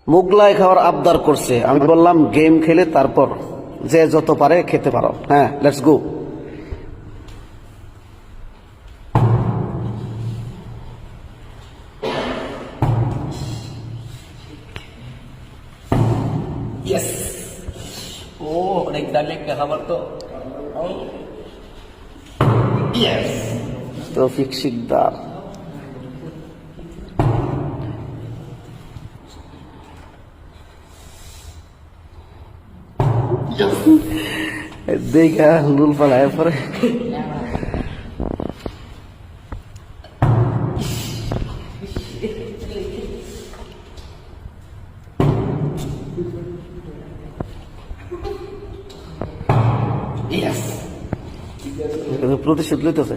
মোগলাই খাওয়ার আবদার করছে, আমি বললাম গেম খেলে তারপর যে যত পারে খেতে পারো। হ্যাঁ, লেটস গো। ইয়েস। ও অনেক দামি একটা খাবার তো। ইয়েস। তৌফিক শিকদার। দেখা নুল পালায় পরে ইয়েস। প্রতিশোধ লইতেছে।